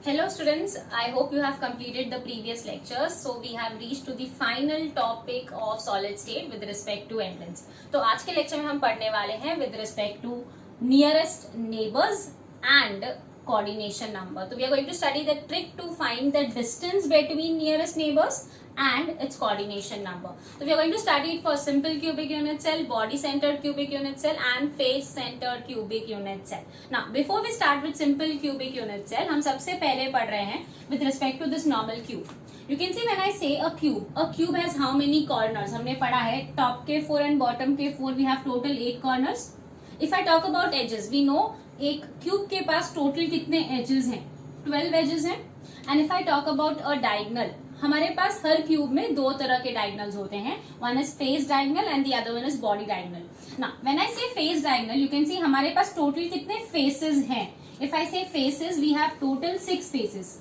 Hello students, I hope you have completed the previous lectures. So we have reached to the final topic of solid state with respect to elements. तो आज के lecture में हम पढ़ने वाले हैं with respect to nearest neighbors and coordination number. So we are going to study the trick to find the distance between nearest neighbors and its coordination number. So we are going to study it for simple cubic unit cell, body centered cubic unit cell and face centered cubic unit cell. Now before we start with simple cubic unit cell, हम सबसे पहले पढ़ रहे हैं with respect to this normal cube. You can see when I say a cube has how many corners? हमने पढ़ा है top के 4 and bottom के 4, we have total 8 corners. If I talk about edges, we know एक cube के पास total कितने edges हैं? 12 edges हैं. And if I talk about a diagonal, हमारे पास हर क्यूब में दो तरह के डायगोनल्स होते हैं. One is face diagonal and the other one is body diagonal. Now when I say face diagonal, you can see हमारे पास टोटल कितने फेसेस हैं. If I say faces, we have total 6 faces.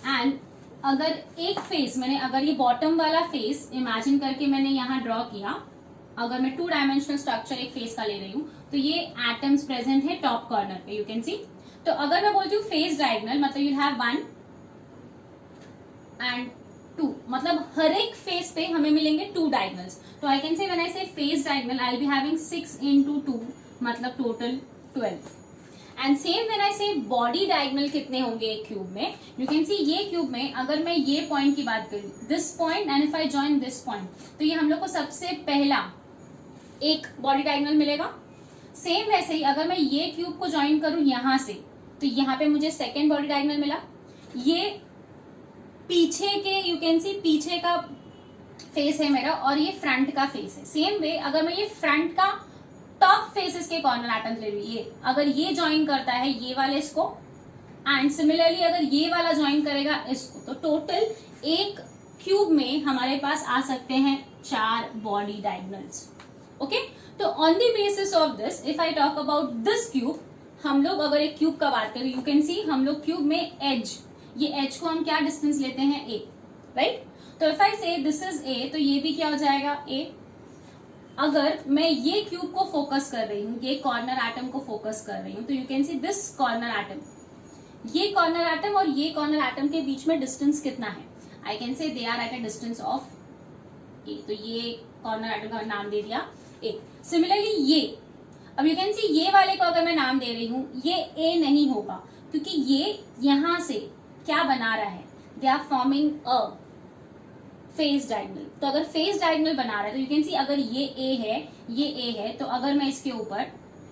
एंड अगर एक face अगर ये bottom वाला फेस इमेजिन करके मैंने यहाँ ड्रॉ किया, अगर मैं 2 डायमेंशनल स्ट्रक्चर एक फेस का ले रही हूँ, तो ये एटम्स प्रेजेंट है टॉप कॉर्नर पे, यू कैन सी. तो अगर मैं बोलती हूँ फेस डायगोनल, मतलब यू हैव 1 एंड 2, मतलब हर एक फेस पे हमें मिलेंगे 2 डायगोनल्स. तो आई कैन से when I say face diagonal, I will be having 6 into 2, मतलब total 12. And same when I say body diagonal कितने होंगे एक क्यूब में, यू कैन सी ये क्यूब में अगर मैं ये पॉइंट की बात करूँ, this point, and if I join this point, तो ये हम लोग को सबसे पहला एक बॉडी डायगोनल मिलेगा. सेम वैसे ही अगर मैं ये क्यूब को ज्वाइन करूं यहां से, तो यहाँ पे मुझे सेकेंड बॉडी डायगोनल मिला. ये पीछे के, यू कैन सी पीछे का फेस है मेरा और ये फ्रंट का फेस है. सेम वे अगर मैं ये फ्रंट का टॉप फेसेस के कॉर्नर एटम्स ले रही हूँ, ये अगर ये ज्वाइन करता है ये वाले इसको, एंड सिमिलरली अगर ये वाला ज्वाइन करेगा इसको, तो टोटल एक क्यूब में हमारे पास आ सकते हैं 4 बॉडी डायगोनल्स. ओके, तो on the basis of this, if I talk about this cube, हम लोग अगर एक क्यूब का बात करें, यू कैन सी हम लोग क्यूब में एज, ये एज को हम क्या डिस्टेंस लेते हैं, ए, राइट. तो if I say this is a, तो ये भी क्या हो जाएगा, ए. अगर मैं ये क्यूब को फोकस कर रही हूँ, ये कॉर्नर एटम को फोकस कर रही हूँ, तो you can see this corner atom, ये कॉर्नर एटम और ये कॉर्नर एटम के बीच में डिस्टेंस कितना है, I can say they are at a distance of a. तो ये कॉर्नर एटम का नाम दे दिया ए. सिमिलरली ये, अब यू कैन सी ये वाले को अगर मैं नाम दे रही हूं, ये ए नहीं होगा क्योंकि ये यहां से क्या बना रहा है, they are forming a face diagonal. तो अगर फेस डायगोनल बना रहा है, तो यू कैन सी अगर ये ए है, ये ए है, तो अगर मैं इसके ऊपर,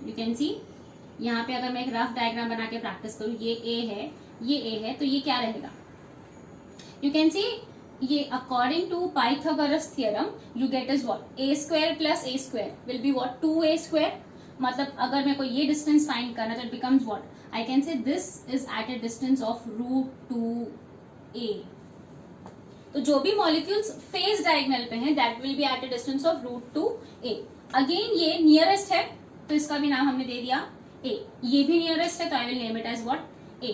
यू कैन सी यहाँ पे अगर मैं एक रफ डायग्राम बना के प्रैक्टिस करूँ, ये ए है, ये ए है, तो ये क्या रहेगा, यू कैन सी ये according to Pythagoras theorem you get is what, a square plus a square will be what, 2a square. मतलब अगर मेरे को ये डिस्टेंस फाइंड करना, तो it becomes what, I can say this is at a distance of √2a. तो जो भी मॉलिक्यूल्स फेस डायगोनल पे हैं, that will be at a distance of √2a. Again ये नियरेस्ट है, तो इसका भी नाम हमने दे दिया a. ये भी नियरेस्ट है, तो I will name it as what, a.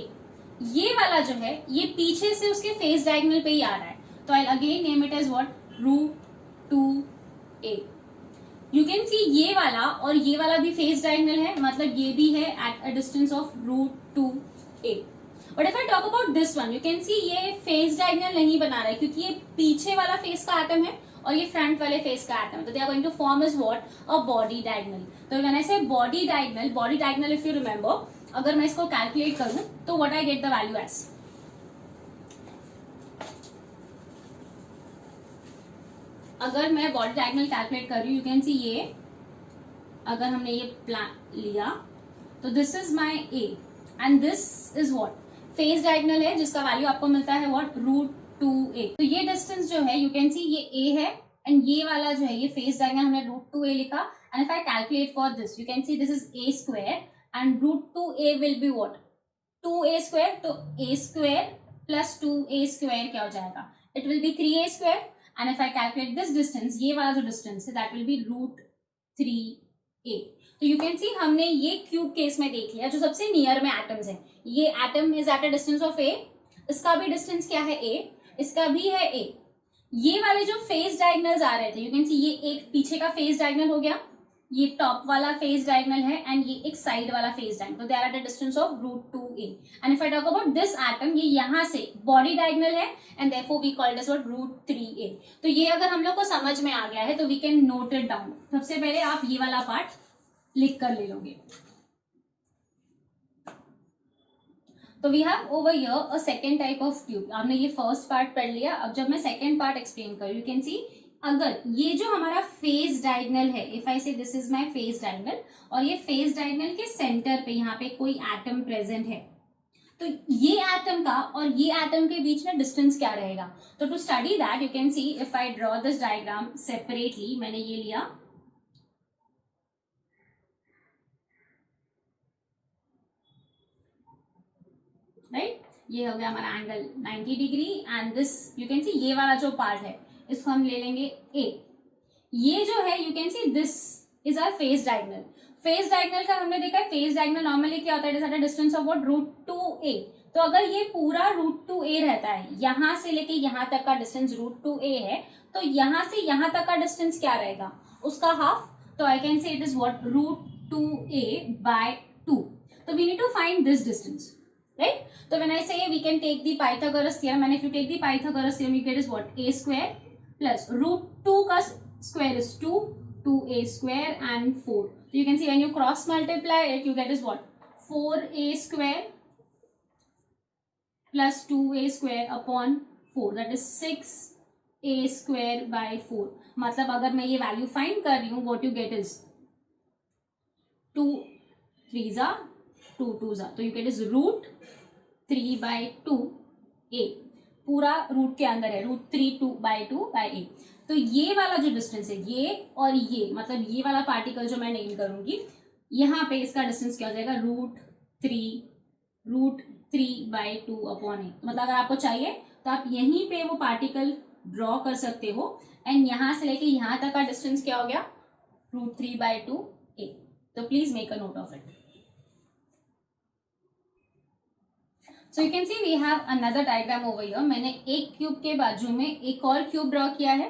ये वाला जो है, ये पीछे से उसके फेस डायगोनल पे ही आ रहा है, तो I again name it as what, √2a. You can see ये वाला और ये वाला भी फेस डायगोनल है, मतलब ये भी है eight a distance of √2a. But if I talk about this one, you can see ये फेस डायगोनल नहीं बना रहा है क्योंकि ये पीछे वाला फेस का एटम है और ये फ्रंट वाले फेस का एटम है, तो they are going to form is what, a body diagonal. So when I say body diagonal if you remember, अगर मैं इसको कैलकुलेट करूं, तो what I get the value as, अगर मैं बॉडी डायगोनल कैलकुलेट कर रही हूँ, यू कैन सी ये अगर हमने ये प्लान लिया, तो this is my A and this is what, face diagonal है जिसका वैल्यू आपको मिलता है व्हाट, √2a. तो ये डिस्टेंस जो है, यू कैन सी ये a है एंड ये वाला जो है, ये फेस डायगोनल हमने √2a लिखा. And if I calculate for this, you can see this is a square and √2a will be what, 2a square. तो a square plus 2a square क्या हो जाएगा, it will be 3a square. And if I calculate this distance, ये वाला जो distance है, that will B √3a. तो you can सी हमने ये क्यूब केस में देख लिया, जो सबसे नियर में एटम्स है, ये atom is at a distance of a, इसका भी डिस्टेंस क्या है a, इसका भी है a. ये वाले जो फेस डायगोनल्स आ रहे थे, यू कैन सी ये एक पीछे का फेस डायगोनल हो गया, ये टॉप वाला फेस डायगोनल है एंड ये एक साइड वाला फेस डायगोनल, तो they are at a distance of √2a and if I talk about this atom, ये यहाँ से बॉडी डायगोनल है and therefore we called as what √3a। तो ये अगर हम लोग को समझ में आ गया है तो we can note it down. सबसे पहले आप ये वाला पार्ट लिख कर ले लोगे। तो we have over here a second type of tube. आपने ये फर्स्ट पार्ट पढ़ लिया, अब जब मैं सेकेंड पार्ट एक्सप्लेन करूँ, यू कैन सी अगर ये जो हमारा फेस डायगोनल है, if I say this is my face diagonal, और ये फेस डायगोनल के सेंटर पे यहाँ पे कोई एटम प्रेजेंट है, तो ये एटम का और ये एटम के बीच में डिस्टेंस क्या रहेगा। तो to study that you can see if I draw this diagram separately, मैंने ये लिया, राइट, ये हो गया हमारा angle 90 degree and this you can see ये वाला जो पार्ट है इसको हम ले लेंगे ए। ये जो है you can see this is our face diagonal. Face diagonal का हमने देखा है, फेस डायगोनल नॉर्मली क्या होता है, it is at a distance of what √2a। तो अगर ये पूरा √2a रहता है, यहां से लेके यहां तक का डिस्टेंस √2a है, तो यहां से यहां तक का डिस्टेंस क्या रहेगा, उसका हाफ। तो I can say it is what √2a/2। तो we need to find this distance, right? So when I say we can take the Pythagoras theorem, and if you take the Pythagoras theorem, you get is what, a square plus √2 का square is 2, 2a square and 4. So you can see when you cross multiply it, you get is what, 4a square plus 2a square upon 4, that is 6a square by 4. मतलब अगर मैं ये value find कर रही हूँ, what you get is 2 3s are 2 2s are, तो you get is √3/2a, पूरा root के अंदर है, √3/2/a। तो ये वाला जो डिस्टेंस है, ये और ये, मतलब ये वाला पार्टिकल जो मैं नेम करूंगी, यहाँ पे इसका डिस्टेंस क्या हो जाएगा, √3/2/a। मतलब अगर आपको चाहिए तो आप यहीं पे वो पार्टिकल ड्रॉ कर सकते हो एंड यहाँ से लेके यहाँ तक का डिस्टेंस क्या हो गया, √3/2a। तो please make a note of it. So you can see we have another diagram over here. मैंने एक क्यूब के बाजू में एक और क्यूब ड्रॉ किया है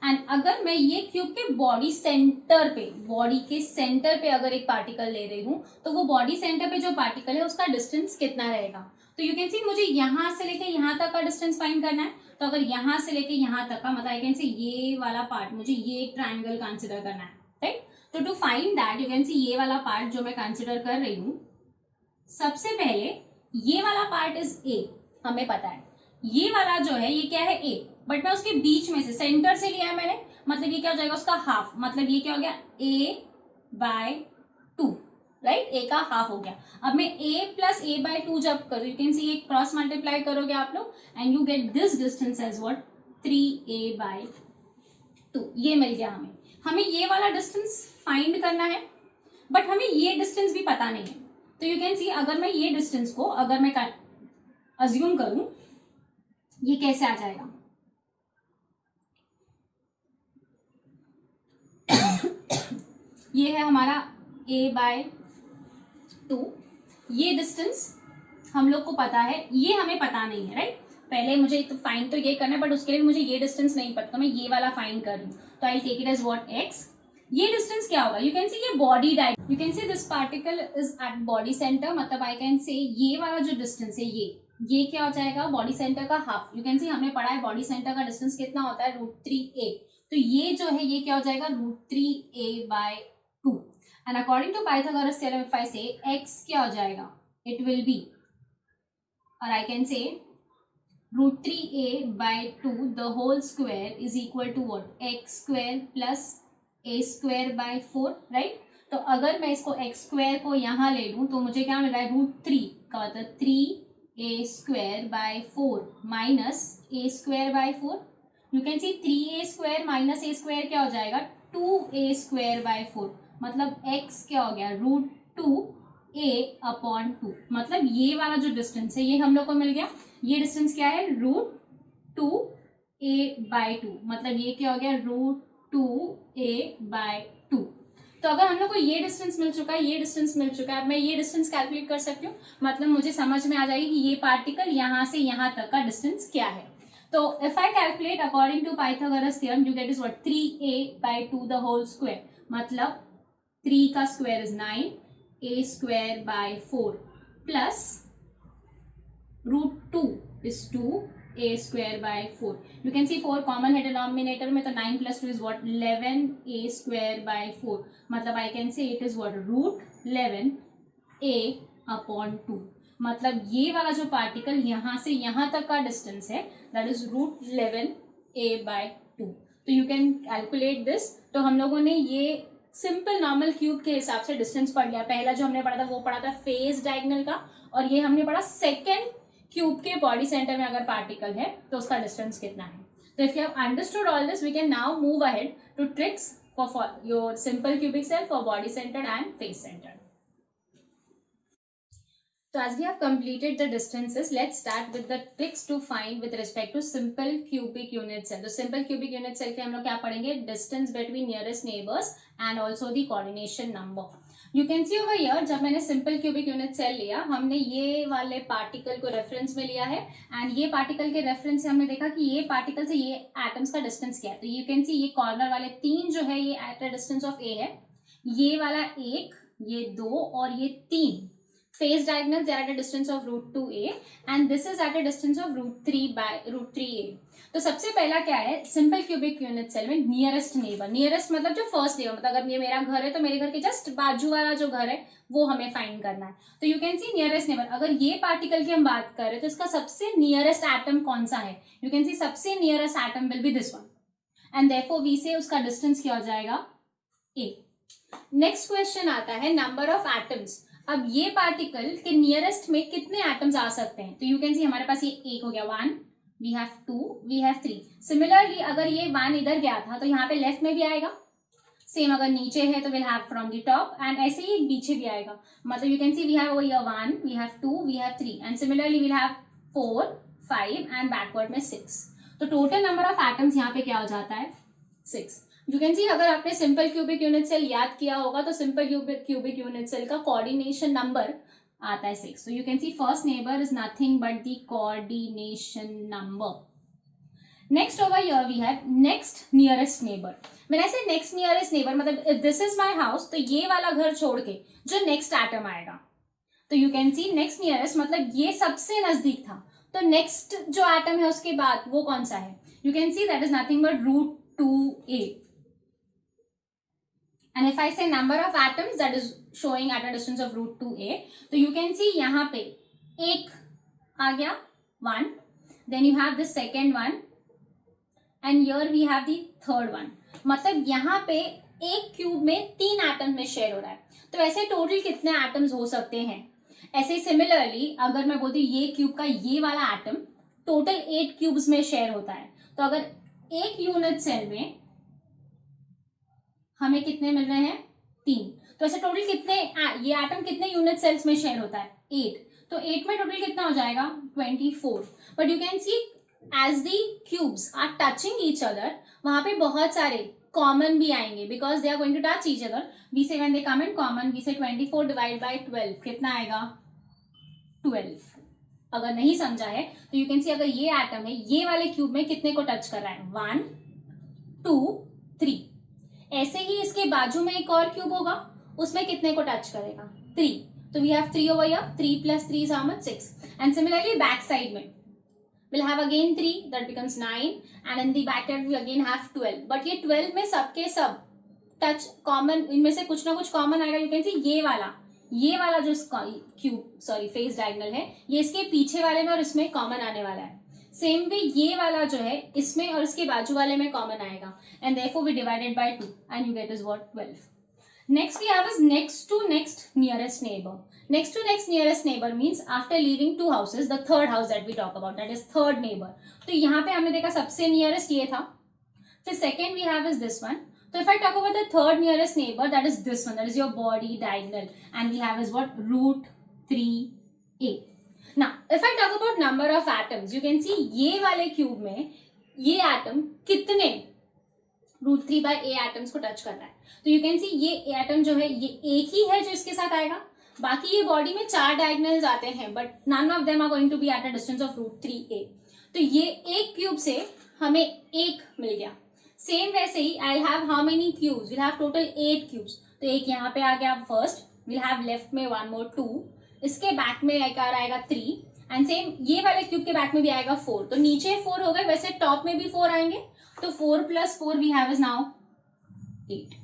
एंड अगर मैं ये क्यूब के बॉडी सेंटर पे, बॉडी के सेंटर पे अगर एक पार्टिकल ले रही हूँ, तो वो बॉडी सेंटर पे जो पार्टिकल है उसका डिस्टेंस कितना रहेगा। तो यू कैन सी मुझे यहाँ से लेके यहाँ तक का डिस्टेंस फाइंड करना है। तो अगर यहाँ से लेके यहाँ तक का, मतलब आई कैन सी ये वाला पार्ट, मुझे ये एक ट्राइंगल कंसिडर करना है, राइट। तो to find that you can see ये वाला पार्ट जो मैं कंसिडर कर रही हूँ, सबसे पहले ये वाला पार्ट इज ए, हमें पता है ये वाला जो है ये क्या है, ए, बट मैं उसके बीच में से, सेंटर से लिया है मैंने, मतलब ये क्या हो जाएगा, उसका हाफ, मतलब ये क्या हो गया, a/2, राइट, ए का हाफ हो गया। अब मैं a+a/2 जब करूँ, यू कैन सी एक क्रॉस मल्टीप्लाई करोगे आप लोग and you get this distance as what, 3a/2। ये मिल गया हमें। हमें ये वाला डिस्टेंस फाइंड करना है बट हमें ये डिस्टेंस भी पता नहीं है। तो यू कैन सी अगर मैं ये डिस्टेंस को अगर मैं अज्यूम करूं, ये कैसे आ जाएगा, ये है हमारा a/2। ये डिस्टेंस हम लोग को पता है, ये हमें पता नहीं है, राइट। पहले मुझे तो फाइंड तो ये करना है बट उसके लिए मुझे ये डिस्टेंस नहीं पता, तो मैं ये वाला फाइंड कर रही हूँ। तो I take it as what, x। ये डिस्टेंस क्या होगा, यू कैन सी ये body diagonal, you can see this particle is at body centre, मतलब आई कैन से ये वाला जो डिस्टेंस है ये क्या हो जाएगा, बॉडी सेंटर का हाफ। यू कैन सी हमने पढ़ा है बॉडी सेंटर का डिस्टेंस कितना होता है, √3a। तो ये जो है ये क्या हो जाएगा, √3a/2 and according to Pythagoras theorem if I say x क्या हो जाएगा, इट विल बी, और आई can say √3a/2 the whole square is equal to what, x² plus a²/4, right. तो अगर मैं इसको x² को यहाँ ले लूँ तो मुझे क्या मिल रहा है, √3 का मतलब 3a²/4 minus a²/4। You can C 3a² minus a² क्या हो जाएगा, 2a²/4, मतलब x क्या हो गया, √2a/2। मतलब ये वाला जो डिस्टेंस है ये हम लोग को मिल गया। ये डिस्टेंस क्या है, √2a/2, मतलब ये क्या हो गया, √2a/2। तो अगर हम लोग को ये डिस्टेंस मिल चुका है, ये डिस्टेंस मिल चुका है, मैं ये डिस्टेंस कैलकुलेट कर सकती हूँ, मतलब मुझे समझ में आ जाएगी कि ये पार्टिकल यहाँ से यहाँ तक का डिस्टेंस क्या है। तो if I calculate according to Pythagoras theorem, you get is what, 3a/2 the whole square, मतलब 3 का square is 9, a square by 4 plus √2 is 2, a square by 4. You can see 4 common है डिनोमिनेटर में, तो 9 plus 2 is what 11 a square by 4. मतलब I can say it is what √11 a upon 2. मतलब ये वाला जो पार्टिकल यहाँ से यहाँ तक का डिस्टेंस है that is √11 a by 2. तो you can calculate this. तो हम लोगों ने ये सिंपल नॉर्मल क्यूब के हिसाब से डिस्टेंस पढ़ लिया. पहला जो हमने पढ़ा था वो पढ़ा था फेस डायगोनल का, और ये हमने पढ़ा सेकेंड क्यूब के बॉडी सेंटर में अगर पार्टिकल है तो उसका डिस्टेंस कितना है. तो if you have understood all this we can now move ahead to tricks for your simple cubic cell for body centred and face centred. So as we have completed the distances, let's start with the tricks to find with respect to simple cubic unit cell. तो simple cubic unit cell के हम लोग क्या पढ़ेंगे? Distance between nearest neighbors and also the coordination number. You can see over here, जब मैंने simple cubic unit cell लिया, हमने ये वाले पार्टिकल को रेफरेंस में लिया है, एंड ये पार्टिकल के रेफरेंस से हमने देखा कि ये पार्टिकल से ये एटम्स का डिस्टेंस क्या है. तो यू कैन सी ये कॉर्नर वाले 3 जो है ये एट अ डिस्टेंस ऑफ ए है, ये वाला 1, ये 2 और ये 3 face diagonals, they are at a distance of √2a and this is at a distance of √3 by √3a. तो सबसे पहला क्या है सिंपल क्यूबिक यूनिट सेल में? Nearest neighbour. नियरेस्ट मतलब जो फर्स्ट नेबर, मतलब अगर ये मेरा घर है तो मेरे घर के जस्ट बाजू वाला जो घर है वो हमें फाइंड करना है. तो you can C nearest neighbour. अगर ये पार्टिकल की हम बात करें तो इसका सबसे नियरेस्ट एटम कौन सा है? यू कैन सी सबसे nearest atom will be this one, and therefore we say उसका डिस्टेंस क्या हो जाएगा? a. नेक्स्ट क्वेश्चन आता है नंबर ऑफ एटम्स. अब ये पार्टिकल के नियरेस्ट में कितने एटम्स आ सकते हैं? तो यू कैन सी हमारे पास ये 1 हो गया 1, we have 2, we have 3. Similarly अगर ये 1 इधर गया था तो यहाँ पे लेफ्ट में भी आएगा. सेम अगर नीचे है तो will have from the top, and ऐसे ही पीछे भी आएगा. मतलब you can see we have over here 1, we have 2, we have 3, and similarly will have 4, 5 and backward में 6. तो टोटल नंबर ऑफ एटम्स यहाँ पे क्या हो जाता है? 6. यू कैन सी अगर आपने सिंपल क्यूबिक यूनिट सेल याद किया होगा तो सिंपल क्यूबिक यूनिट सेल का कोऑर्डिनेशन नंबर आता है 6. So you can see first neighbor is nothing but the coordination number. Next over here we have next nearest neighbor. When I say next nearest neighbor मतलब if this is my house तो ये वाला घर छोड़ के जो next atom आएगा, तो you can see next nearest मतलब ये सबसे नजदीक था, तो next जो atom है उसके बाद वो कौन सा है? You can see that is nothing but √2a. And if I say number of atoms that is showing at a distance of √2a, तो you can see यहाँ पे एक आ गया 1, then you have the second one, and here we have the third one. मतलब यहाँ पे एक cube में 3 एटम में शेयर हो रहा है. तो ऐसे टोटल कितने एटम्स हो सकते हैं? ऐसे सिमिलरली अगर मैं बोलती हूँ ये क्यूब का ये वाला एटम टोटल 8 क्यूब्स में शेयर होता है, तो अगर एक यूनिट सेल में हमें कितने मिल रहे हैं? 3. तो ऐसे टोटल कितने ये एटम कितने यूनिट सेल्स में शेयर होता है? 8. तो 8 में टोटल कितना हो जाएगा? 24. But you can see as the cubes are touching each other, वहां पे बहुत सारे कॉमन भी आएंगे because they are going to touch each other. We say when they come in common, we say 24 divide by 12 कितना आएगा? 12. अगर नहीं समझा है तो यू कैन सी अगर ये एटम है ये वाले क्यूब में कितने को टच कर रहा है? 1, 2, 3. ऐसे ही इसके बाजू में एक और क्यूब होगा, उसमें कितने को टच करेगा? 3. तो we have 3 over here. 3 + 3 is how much? 6. And similarly back side में will have again 3, that becomes 9, and in the back side we again have 12. But ये 12 में सबके सब टच कॉमन, इनमें से कुछ ना कुछ कॉमन आएगा. यू कैन सी ये वाला जो क्यूब फेस डायगोनल है ये इसके पीछे वाले में और इसमें कॉमन आने वाला है. सेम वे ये वाला जो है इसमें और इसके बाजू वाले में कॉमन आएगा, and therefore we divided by 2 and you get is what? 12. Next we have is next to next nearest neighbour. Next to next nearest neighbour means after leaving 2 houses the third house that we talk about, that is third neighbour. तो यहाँ पे हमने देखा सबसे nearest ये था, फिर second we have is this one. So if I talk about the third nearest neighbor, that is this one, that is your body diagonal, and we have is what? √3a. Now, if I talk about number of atoms, you can see ये वाले cube में ये atom कितने √3/a atoms को touch कर रहा है. तो यू कैन सी ये एटम जो है ये एक ही है जो इसके साथ आएगा, बाकी ये बॉडी में 4 डायगोनल्स आते हैं but none of them are going to be at a distance of √3a. तो ये एक क्यूब से हमें एक मिल गया. सेम वैसे ही I have how many cubes? Will have total 8 cubes. तो एक यहाँ पे आ गया फर्स्ट, विल हैव लेफ्ट में वन मोर 2, इसके बैक में एक आ आएगा 3, एंड सेम ये वाले क्यूब के बैक में भी आएगा 4. तो नीचे 4 हो गए, वैसे टॉप में भी 4 आएंगे. तो 4 + 4 we have is now 8.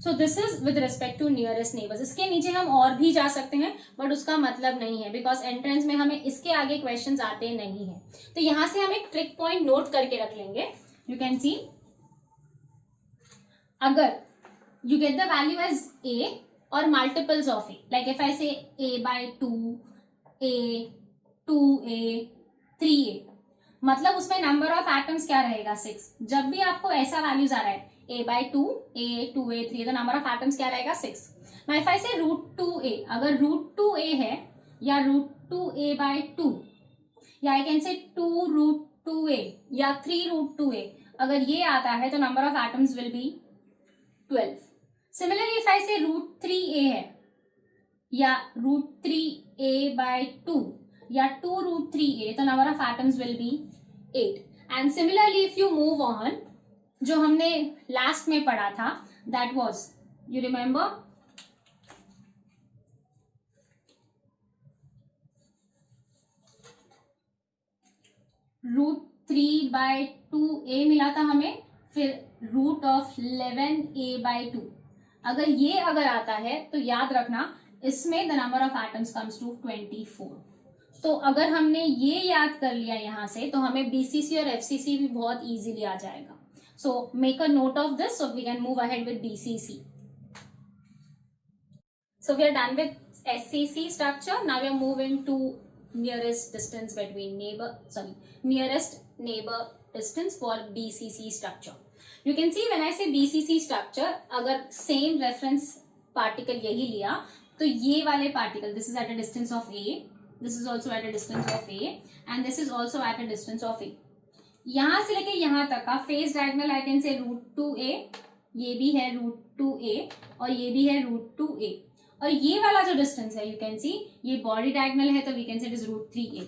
So this is with respect to nearest neighbours. इसके नीचे हम और भी जा सकते हैं, बट उसका मतलब नहीं है, बिकॉज एंट्रेंस में हमें इसके आगे क्वेश्चंस आते नहीं है. तो यहां से हम एक ट्रिक पॉइंट नोट करके रख लेंगे. यू कैन सी, अगर you get the value as a or multiples of a, like if I say a/2, a, 2a, 3a, मतलब उसमें नंबर ऑफ एटम्स क्या रहेगा 6. जब भी आपको ऐसा वैल्यूज आ रहा है a/2, a, 2a, 3a, तो नंबर ऑफ एटम्स क्या रहेगा 6. now if I say √2a, अगर √2a है या √2a/2, या I can say 2√2a या 3√2a, अगर ये आता है तो number of atoms will be 12. Similarly, if I say √3a है या √3a/2 या 2√3a, तो number of atoms will be 8. And similarly, if you move on, जो हमने लास्ट में पढ़ा था, that was, you remember, √3/2a मिला था हमें, फिर √11a/2. अगर ये आता है तो याद रखना इसमें the number of atoms comes to 24. तो अगर हमने ये याद कर लिया यहां से, तो हमें बीसीसी और एफसीसी भी बहुत इजीली आ जाएगा. So make a note of this so we can move ahead with BCC. So we are done with SCC structure. Now we are moving to nearest distance between nearest neighbor distance for BCC structure. You can see when I say BCC structure, अगर same reference particle यही लिया, तो ये वाले particle, this is at a distance of A, this is also at a distance of A, and this is also at a distance of A. यहाँ से लेके यहाँ तक का face diagonal I can say √2a, ये भी है √2a और ये भी है √2a. और ये वाला जो डिस्टेंस है, यू कैन सी, ये बॉडी डायगोनल है, तो we can say it is √3a.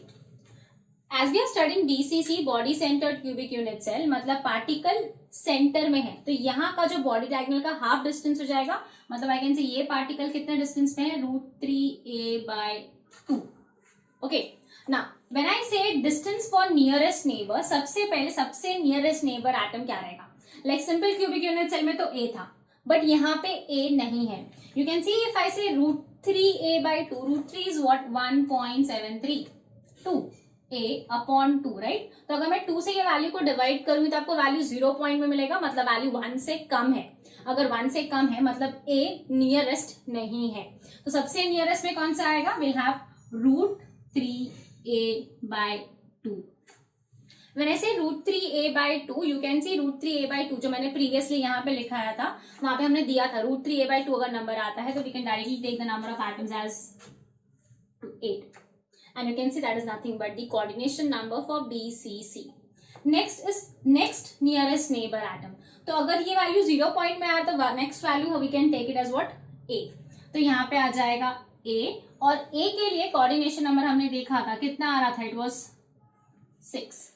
As we are studying BCC, body centred cubic unit cell, मतलब पार्टिकल सेंटर में है, तो यहाँ का जो बॉडी डायगोनल का हाफ डिस्टेंस हो जाएगा. मतलब आई कैन से ये पार्टिकल कितने डिस्टेंस पे है, √3a/2. Okay, now when I से डिस्टेंस फॉर नियरेस्ट नेबर, सबसे पहले सबसे नियरेस्ट नेबर एटम क्या रहेगा. Like simple cubic unit cell में तो a था, बट यहाँ पे a नहीं है. You can see if I say √3a/2, √3 is what, 1.73, 2a/2, right? तो अगर मैं 2 से ये वैल्यू को डिवाइड करूंगी तो आपको वैल्यू 0 पॉइंट में मिलेगा, मतलब वैल्यू 1 से कम है. अगर 1 से कम है मतलब a नियरेस्ट नहीं है. तो सबसे नियरेस्ट में कौन सा आएगा, will have √3a/2. When I say √3a/2, you can see √3a/2 जो मैंने प्रीवियसली यहाँ पे लिखाया था, वहां पे हमने दिया था √3a/2 अगर नंबर आता है तो we can directly take the number of atoms as 8, and you can see that is nothing but the coordination number for BCC. Next is next nearest neighbor atom. तो अगर ये वैल्यू 0 पॉइंट में आया तो next value we can take it as what, a. तो यहाँ पे आ जाएगा a, और a के लिए कोऑर्डिनेशन नंबर हमने देखा था, कितना आ रहा था, it was 6,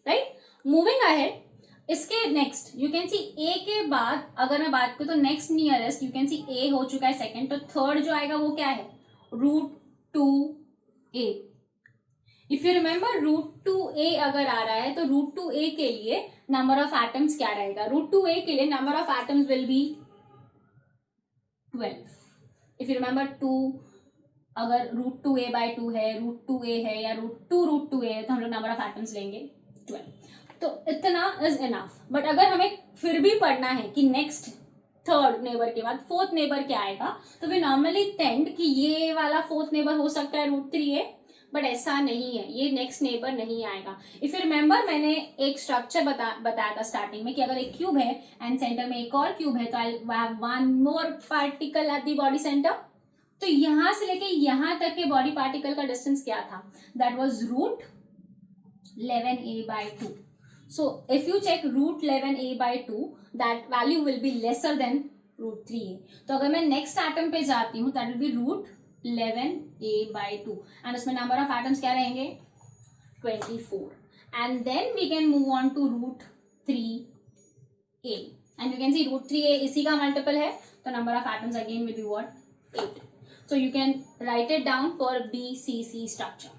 right. Moving ahead, इसके next you can see A के बाद अगर मैं बात करूं तो next nearest you can see A हो चुका है सेकंड, तो थर्ड जो आएगा वो क्या है, √2a. If you remember √2a अगर आ रहा है तो √2a के लिए नंबर ऑफ एटम्स क्या रहेगा, √2a के लिए number of atoms will be 12. If you remember 2 अगर √2a/2 है, √2a है या √2a है, तो हम लोग नंबर ऑफ एटम्स लेंगे 12. तो इतना इज इनफ. बट अगर हमें फिर भी पढ़ना है कि नेक्स्ट थर्ड नेबर के बाद फोर्थ नेबर क्या आएगा, तो वी नॉर्मली टेंड कि ये वाला फोर्थ नेबर हो सकता है √3a, बट ऐसा नहीं है, ये नेक्स्ट नेबर नहीं आएगा. इफ यू रिमेंबर मैंने एक स्ट्रक्चर बताया था स्टार्टिंग में कि अगर एक क्यूब है एंड सेंटर में एक और क्यूब है, तो I have one more particle at the body centre. तो यहां से लेके यहां तक के बॉडी पार्टिकल का डिस्टेंस क्या था, that was √11a/2. So if you check √11a/2, that value will be lesser than √3a. तो अगर मैं नेक्स्ट एटम पे जाती हूँ that will be √11a/2, and उसमें नंबर ऑफ एटम्स क्या रहेंगे, 24. And then we can move on to √3a. and you can see root 3a इसी का multiple है, तो number of atoms again will be what? 8. So you can write it down for BCC structure.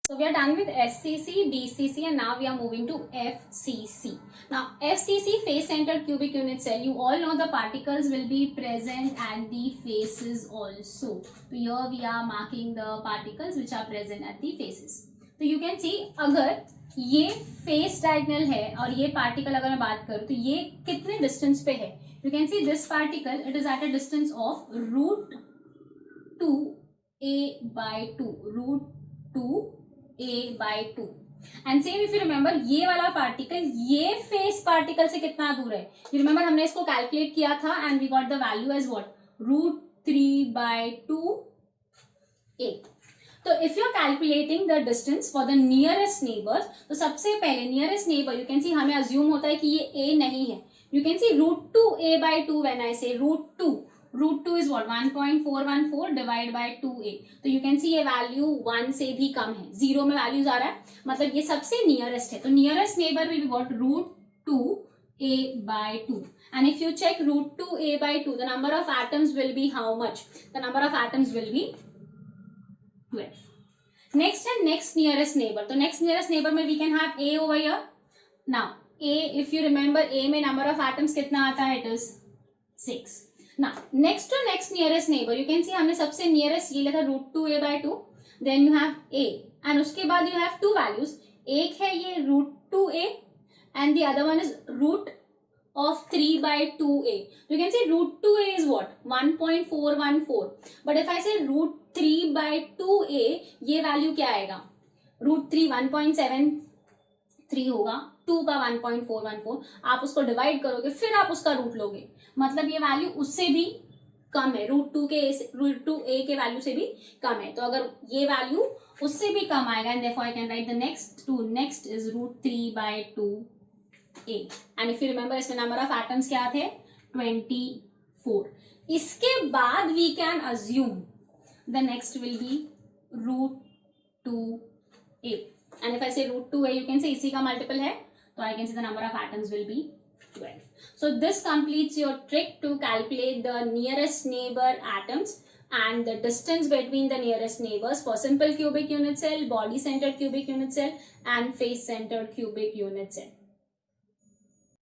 So we are done with SCC, BCC, and now we are moving to FCC. Now FCC, face centered cubic unit cell. You all know the particles will be present at the faces also. So here we are marking the particles which are present at the faces. So you can see अगर ये face diagonal है और ये particle अगर मैं बात करूँ तो ये कितने डिस्टेंस पे है? You can see this particle, it is at a distance of root 2a by 2, root 2a by 2. And same if you remember, ये वाला पार्टिकल ये फेस पार्टिकल से कितना दूर है? You remember हमने इसको कैलकुलेट किया था and we got the value as what? root 3 by 2a. तो if you are calculating the distance for the nearest neighbors, तो सबसे पहले nearest neighbor you can see हमें assume होता है कि ये a नहीं है. You can see root 2a by 2 when I say root 2. Root 2 is what? 1.414 divided by 2a. तो you can see ये value 1 से भी कम है. 0 में values आ रहा है. मतलब ये सबसे nearest है. तो nearest neighbor will be what? root 2a by 2. And if you check root 2a by 2, the number of atoms will be how much? The number of atoms will be 12. Next and next nearest neighbor. So next nearest neighbor में we can have a over here. Now a, if you remember, a में number of atoms कितना आता है? It is 6. Now next to next nearest neighbor, you can see हमने सबसे nearest ये लिखा root 2a by 2. Then you have a, and उसके बाद you have two values. एक है ये root 2a and the other one is root of 3 by 2a. You can see root 2a is what? 1.414. But if I say root 3 by 2a, ये value क्या आएगा? root 3 1.73 होगा, 2 का 1.414. आप उसको डिवाइड करोगे फिर आप उसका रूट लोगे, मतलब ये वैल्यू उससे भी कम है, रूट 2a के वैल्यू से भी कम है. तो अगर ये वैल्यू उससे भी कम आएगा, and therefore I can write the next is root 3 by 2a. And if you remember इसमें नंबर ऑफ एटम्स क्या थे? 24. इसके बाद we can assume the next will be root 2a. And if I say root 2a, you can say इसी का multiple है, तो I can say the number of atoms will be 12. So this completes your trick to calculate the nearest neighbor atoms and the distance between the nearest neighbors for simple cubic unit cell, body centered cubic unit cell, and face centered cubic unit cell.